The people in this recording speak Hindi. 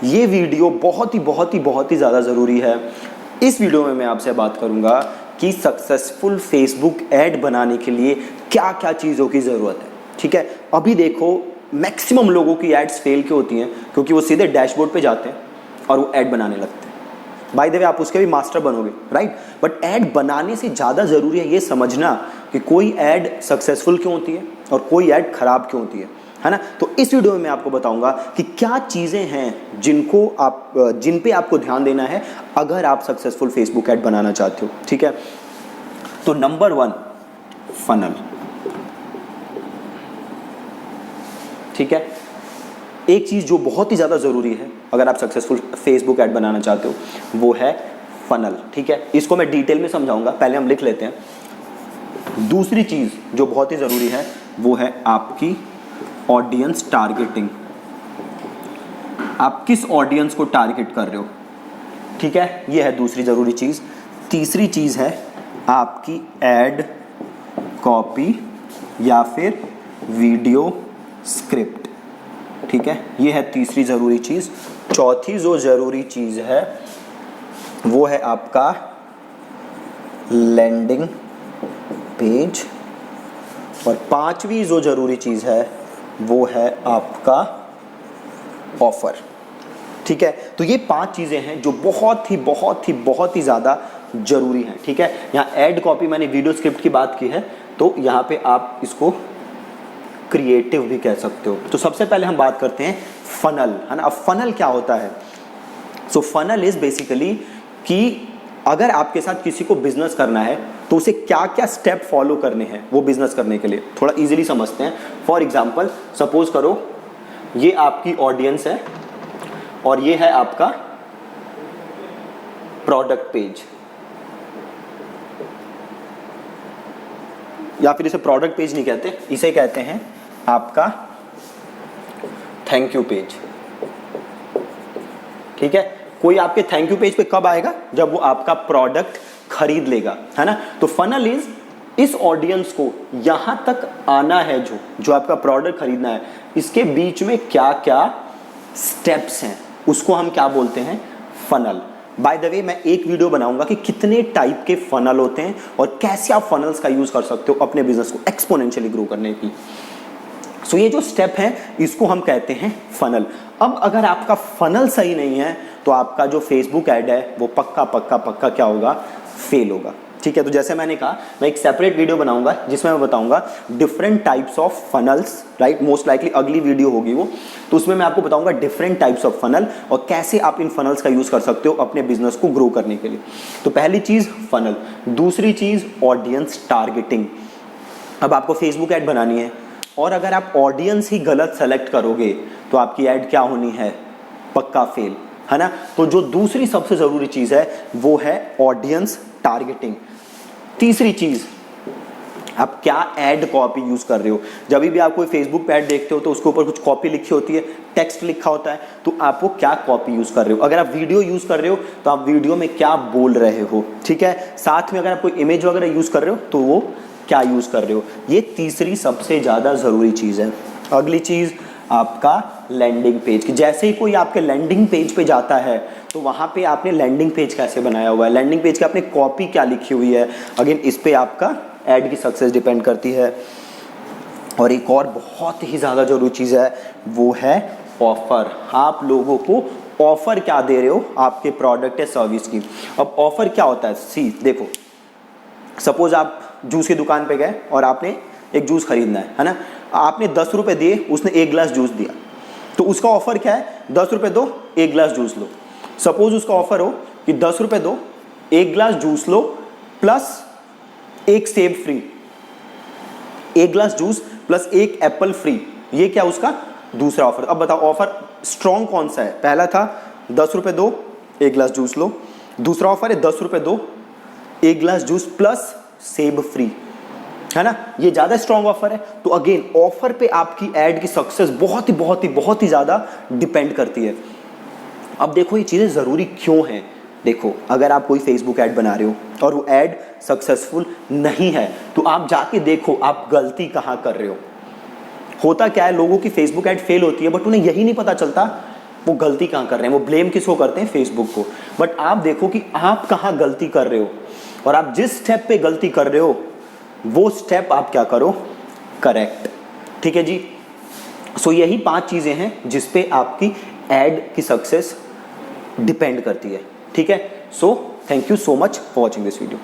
ये वीडियो बहुत ही ज़्यादा ज़रूरी है। इस वीडियो में मैं आपसे बात करूंगा कि सक्सेसफुल फेसबुक ऐड बनाने के लिए क्या क्या चीज़ों की ज़रूरत है। ठीक है, अभी देखो मैक्सिमम लोगों की एड्स फेल क्यों होती हैं? क्योंकि वो सीधे डैशबोर्ड पे जाते हैं और वो ऐड बनाने लगते हैं। बाय द वे आप उसके भी मास्टर बनोगे, राइट? बट ऐड बनाने से ज़्यादा ज़रूरी है ये समझना कि कोई ऐड सक्सेसफुल क्यों होती है और कोई ऐड खराब क्यों होती है ना? तो इस वीडियो में मैं आपको बताऊंगा कि क्या चीज़ें हैं जिन पे आपको ध्यान देना है अगर आप सक्सेसफुल फेसबुक ऐड बनाना चाहते हो। ठीक है, तो नंबर 1, फनल। ठीक है, एक चीज़ जो बहुत ही ज़्यादा ज़रूरी है अगर आप सक्सेसफुल फेसबुक ऐड बनाना चाहते हो वो है फनल। ठीक है, इसको मैं डिटेल में समझाऊंगा, पहले हम लिख लेते हैं। दूसरी चीज़ जो बहुत ही ज़रूरी है वो है आपकी ऑडियंस टारगेटिंग। आप किस ऑडियंस को टारगेट कर रहे हो? ठीक है, ये है दूसरी ज़रूरी चीज़। तीसरी चीज़ है आपकी एड कॉपी या फिर वीडियो स्क्रिप्ट। ठीक है, ये है तीसरी ज़रूरी चीज़। चौथी जो ज़रूरी चीज़ है वो है आपका लैंडिंग पेज। और पांचवी जो ज़रूरी चीज़ है वो है आपका ऑफ़र। ठीक है, तो ये 5 चीज़ें हैं जो बहुत ही ज़्यादा ज़रूरी हैं। ठीक है, यहाँ ऐड कॉपी मैंने वीडियो स्क्रिप्ट की बात की है, तो यहाँ पे आप इसको क्रिएटिव भी कह सकते हो। तो सबसे पहले हम बात करते हैं फनल, है ना? अब फनल क्या होता है? सो फनल इज बेसिकली कि अगर आपके साथ किसी को बिजनेस करना है तो उसे क्या क्या स्टेप फॉलो करने हैं वो बिजनेस करने के लिए। थोड़ा इजीली समझते हैं। फॉर एग्जांपल सपोज करो ये आपकी ऑडियंस है और ये है आपका प्रोडक्ट पेज, या फिर इसे प्रोडक्ट पेज नहीं कहते, इसे कहते हैं आपका थैंक यू पेज। ठीक है, कोई आपके थैंक यू पेज पे कब आएगा? जब वो आपका प्रोडक्ट खरीद लेगा, है ना? तो फनल इज इस ऑडियंस को यहां तक आना है जो आपका प्रोडक्ट खरीदना है, इसके बीच में क्या क्या स्टेप्स हैं उसको हम क्या बोलते हैं? फनल। बाय द वे मैं एक वीडियो बनाऊंगा कि कितने टाइप के फनल होते हैं और कैसे आप फनल्स का यूज कर सकते हो अपने बिजनेस को एक्सपोनेंशियली ग्रो करने की। सो ये जो स्टेप है इसको हम कहते हैं फनल। अब अगर आपका फनल सही नहीं है तो आपका जो फेसबुक ऐड है वो पक्का क्या होगा? फेल होगा। ठीक है, तो जैसे मैंने कहा मैं एक सेपरेट वीडियो बनाऊंगा जिसमें मैं बताऊंगा different types of funnels, right? Most likely अगली वीडियो होगी वो, तो उसमें मैं आपको बताऊंगा डिफरेंट टाइप्स ऑफ फनल और कैसे आप इन फनल्स का यूज कर सकते हो अपने बिजनेस को ग्रो करने के लिए। तो पहली चीज फनल, दूसरी चीज ऑडियंस टारगेटिंग। अब आपको फेसबुक ऐड बनानी है और अगर आप ऑडियंस ही गलत सेलेक्ट करोगे तो आपकी ऐड क्या होनी है? पक्का फेल, है ना? तो जो दूसरी सबसे जरूरी चीज है वो है ऑडियंस टारगेटिंग। तीसरी चीज, आप क्या ऐड कॉपी यूज कर रहे हो? जब भी आप कोई फेसबुक पे ऐड देखते हो तो उसके ऊपर कुछ कॉपी लिखी होती है, टेक्स्ट लिखा होता है, तो आप वो क्या कॉपी यूज कर रहे हो? अगर आप वीडियो यूज कर रहे हो तो आप वीडियो में क्या बोल रहे हो? ठीक है, साथ में अगर आप कोई इमेज वगैरह यूज कर रहे हो तो वो क्या यूज कर रहे हो? ये तीसरी सबसे ज्यादा जरूरी चीज है। अगली चीज आपका लैंडिंग पेज की। जैसे ही कोई आपके लैंडिंग पेज पे जाता है तो वहां पे आपने लैंडिंग पेज कैसे बनाया हुआ है, लैंडिंग पेज की आपने कॉपी क्या लिखी हुई है, अगेन इस पे आपका ऐड की सक्सेस डिपेंड करती है। और एक और बहुत ही ज्यादा जरूरी चीज है वो है ऑफर। आप लोगों को ऑफर क्या दे रहे हो आपके प्रोडक्ट या सर्विस की? अब ऑफर क्या होता है? सी देखो, सपोज आप जूस की दुकान पे गए और आपने एक जूस खरीदना है ना? आपने 10 रुपए दिए, उसने 1 गिलास जूस दिया, तो उसका ऑफर क्या है? 10 रुपए दो 1 गिलास जूस लो। सपोज उसका ऑफर हो कि 10 रुपए दो 1 गिलास जूस लो प्लस 1 सेब फ्री, 1 गिलास जूस प्लस 1 एप्पल फ्री। ये क्या उसका दूसरा ऑफर? अब बताओ ऑफर स्ट्रॉन्ग कौन सा है? पहला था 10 रुपए दो 1 गिलास जूस लो, दूसरा ऑफर है 10 रुपए दो 1 गिलास जूस प्लस सेब फ्री, है ना? ये ज्यादा स्ट्रॉन्ग ऑफर है। तो अगेन ऑफर पे आपकी ऐड की सक्सेस बहुत ही ज्यादा डिपेंड करती है। अब देखो ये चीजें जरूरी क्यों हैं? देखो, अगर आप कोई फेसबुक ऐड बना रहे हो और वो ऐड सक्सेसफुल नहीं है तो आप जाके देखो आप गलती कहां कर रहे हो। होता क्या है, लोगों की फेसबुक ऐड फेल होती है बट उन्हें यही नहीं पता चलता वो गलती कहाँ कर रहे हैं, वो ब्लेम किसको करते हैं, फेसबुक को। बट आप देखो कि आप कहाँ गलती कर रहे हो, और आप जिस स्टेप पे गलती कर रहे हो वो स्टेप आप क्या करो, करेक्ट। ठीक है जी। सो यही 5 चीजें हैं जिस पे आपकी एड की सक्सेस डिपेंड करती है। ठीक है। So thank you so much for watching this video.